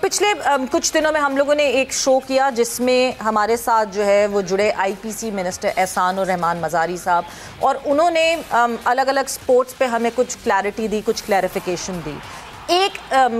پچھلے کچھ دنوں میں ہم لوگوں نے ایک شو کیا جس میں ہمارے ساتھ جو ہے وہ جڑے آئی پی سی منسٹر احسان الرحمان مزاری صاحب، اور انہوں نے الگ الگ سپورٹس پہ ہمیں کچھ کلیئرٹی دی، کچھ کلیریفیکیشن دی. ایک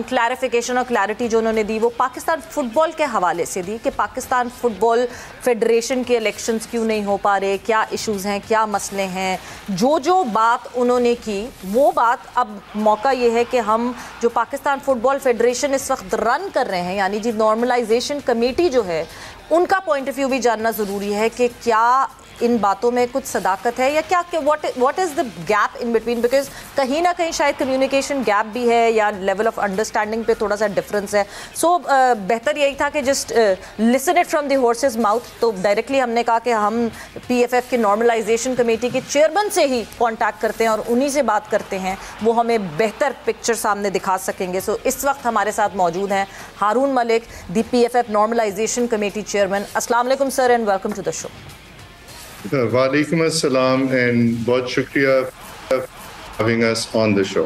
کلیریفیکیشن اور کلیئرٹی جو انہوں نے دی وہ پاکستان فٹ بال کے حوالے سے دی کہ پاکستان فٹ بال فیڈریشن کے الیکشنز کیوں نہیں ہو پا رہے، کیا ایشوز ہیں، کیا مسئلے ہیں. جو بات انہوں نے کی وہ بات اب موقع یہ ہے کہ ہم جو پاکستان فٹ بال فیڈریشن اس وقت رن کر رہے ہیں، یعنی نارملائزیشن کمیٹی جو ہے، ان کا پوائنٹ آف ویو بھی جاننا ضروری ہے کہ کیا ان باتوں میں کچھ صداقت ہے یا کیا what is the gap in between, because کہیں نہ کہیں شاید کمیونیکیشن گیپ بھی ہے یا لیول آف انڈرسٹینڈنگ پہ تھوڑا سا ڈفرینس ہے. سو بہتر یہی تھا کہ just listen it from the horses mouth. تو ڈائریکٹلی ہم نے کہا کہ ہم پی ایف ایف کے نارملائزیشن کمیٹی کے چیئرمین سے ہی کانٹیکٹ کرتے ہیں اور انہی سے بات کرتے ہیں، وہ ہمیں بہتر پکچر سامنے دکھا سکیں گے. سو اس وقت ہمارے ساتھ موجود ہیں Haroon Malik, the P F F normalization committee chairman. السلام علیکم sir and welcome to the show. وعلیکم السلام اینڈ بہت شکریہ having us on the show.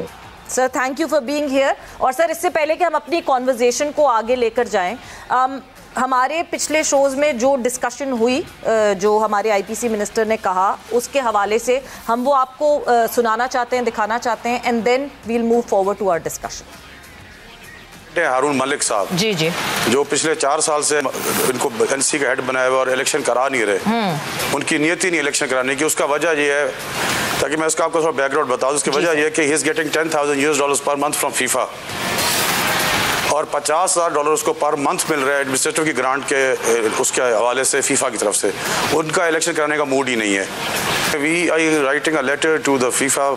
Sir thank you for being here. اور سر اس سے پہلے کہ ہم اپنی کانورزیشن کو آگے لے کر جائیں، ہمارے پچھلے شوز میں جو ڈسکشن ہوئی، جو ہمارے آئی پی سی منسٹر نے کہا، اس کے حوالے سے ہم وہ آپ کو سنانا چاہتے ہیں، دکھانا چاہتے ہیں، and then we'll move forward to our discussion. Haroon Malik صاحب جی جو پچھلے 4 سال سے ان کو این سی کا ہیڈ بنایا ہوا اور الیکشن کرا نہیں رہے، ان کی نیت ہی نہیں الیکشن کرانے کی. اس کا وجہ یہ ہے، تاکہ میں اس کا آپ کو تھوڑا بیک گراؤنڈ بتا دوں، اس کی وجہ یہ ہے کہ he is getting $10,000 per month from FIFA اور $50,000 اس کو پر منتھ مل رہا ہے ایڈمنسٹریٹو کی گرانٹ کے اس کے حوالے سے فیفا کی طرف سے. ان کا الیکشن کرانے کا موڈ ہی نہیں ہے. We I writing a letter to the FIFA,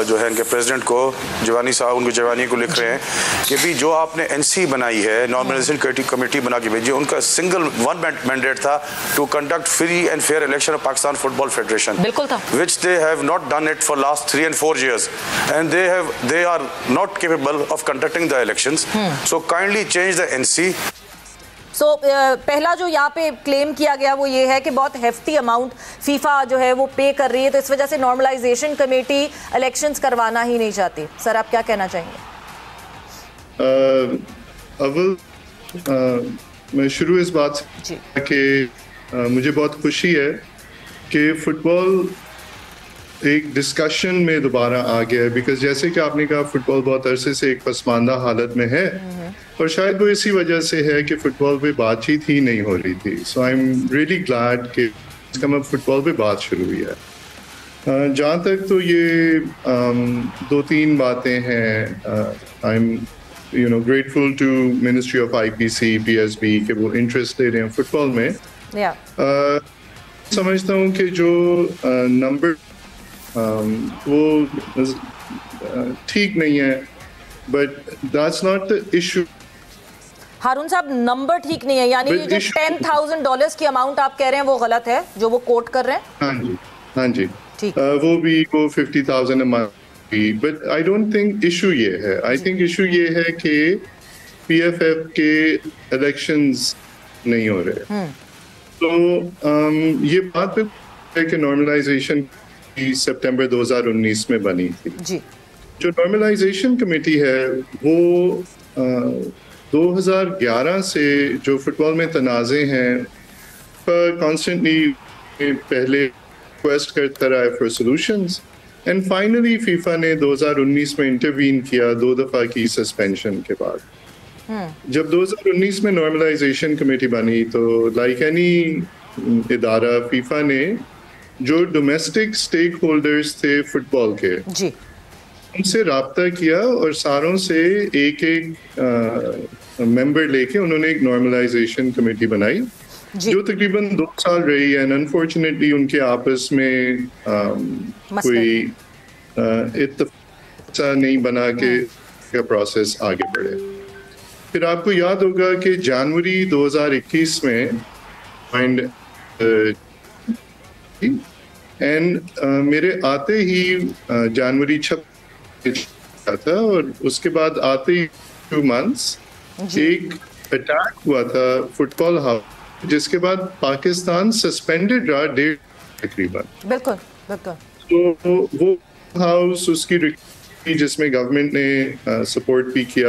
جو ہے ان کے پریزیڈنٹ کو، جوانی صاحب، ان کو جوانی کو لکھ رہے ہیں کہ بھی جو آپ نے این سی بنائی ہے، نارملائزیشن کمیٹی بنا کے بھیجی، ان کا سنگل ون مینڈیٹ تھا to conduct free and fair election of Pakistan football federation, بالکل تھا، which they have not done it for last 3 and 4 years, and they are not capable of conducting the elections. So kindly change the NC. سو پہلا جو یہاں پہ کلیم کیا گیا وہ یہ ہے کہ بہت ہیفٹی اماؤنٹ فیفا جو ہے وہ پے کر رہی ہے، تو اس وجہ سے نارملائزیشن کمیٹی الیکشنز کروانا ہی نہیں چاہتی. سر آپ کیا کہنا چاہیں گے؟ اول میں شروع اس بات سے کہ مجھے بہت خوشی ہے کہ فٹ بال ایک ڈسکشن میں دوبارہ آ گیا ہے، بیکاز جیسے کہ آپ نے کہا فٹ بال بہت عرصے سے ایک پسماندہ حالت میں ہے، اور شاید وہ اسی وجہ سے ہے کہ فٹ بال پہ بات چیت ہی نہیں ہو رہی تھی. سو آئی ایم ریئلی گلیڈ کہ اس کا فٹ بال پہ بات شروع ہوئی ہے. جہاں تک تو یہ 2-3 باتیں ہیں، I am grateful to ministry of I P C, P S B کہ وہ انٹرسٹ لے رہے ہیں فٹ بال میں. سمجھتا ہوں کہ جو نمبر وہ ٹھیک نہیں ہے، but that's not the issue. Haroon sahab number ٹھیک نہیں ہے، یعنی جو $10,000 کی اماؤنٹ آپ کہہ رہے ہیں وہ غلط ہے جو وہ کوٹ کر رہے ہیں؟ ہاں جی وہ بھی وہ 50,000 amount, but I don't think issue یہ ہے. آئی تھنک ایشو یہ ہے کہ پی ایف ایف کے الیکشنز نہیں ہو رہے. تو یہ بات پہ ہے کہ نارملائزیشن سپٹمبر 2019 میں بنی تھی. جو نارملائزیشن کمیٹی ہے وہ 2011 سے جو فٹ بال میں تنازع ہیں کانسٹنٹلی پہلے ریکویسٹ کرتا رہا ہے for solutions, and finally FIFA نے 2019 میں انٹروین کیا 2 دفعہ کی سسپینشن کے بعد. جب 2019 میں نارملائزیشن کمیٹی بنی تو لائک اینی ادارہ فیفا نے جو ڈومیسٹک اسٹیک ہولڈرز تھے فٹ بال کے ان سے رابطہ کیا اور ساروں سے ایک ممبر لے کے انہوں نے ایک نارملائزیشن کمیٹی بنائی جو تقریباً 2 سال رہی. اینڈ انفارچونیٹلی ان کے آپس میں کوئی اتفاق نہیں بنا کہ پروسیس آگے بڑھے. پھر آپ کو یاد ہوگا کہ جنوری 2021 میں اینڈ میرے آتے ہی جنوری 26 تھا، اور اس کے بعد آتے ہی 2 months ایک اٹیک ہوا تھا فٹ بال ہاؤس، جس کے بعد پاکستان سسپینڈڈ رہا 1.5 تقریباً. بالکل تو وہ ہاؤس اس کی جس میں گورنمنٹ نے سپورٹ بھی کیا،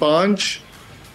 5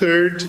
3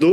2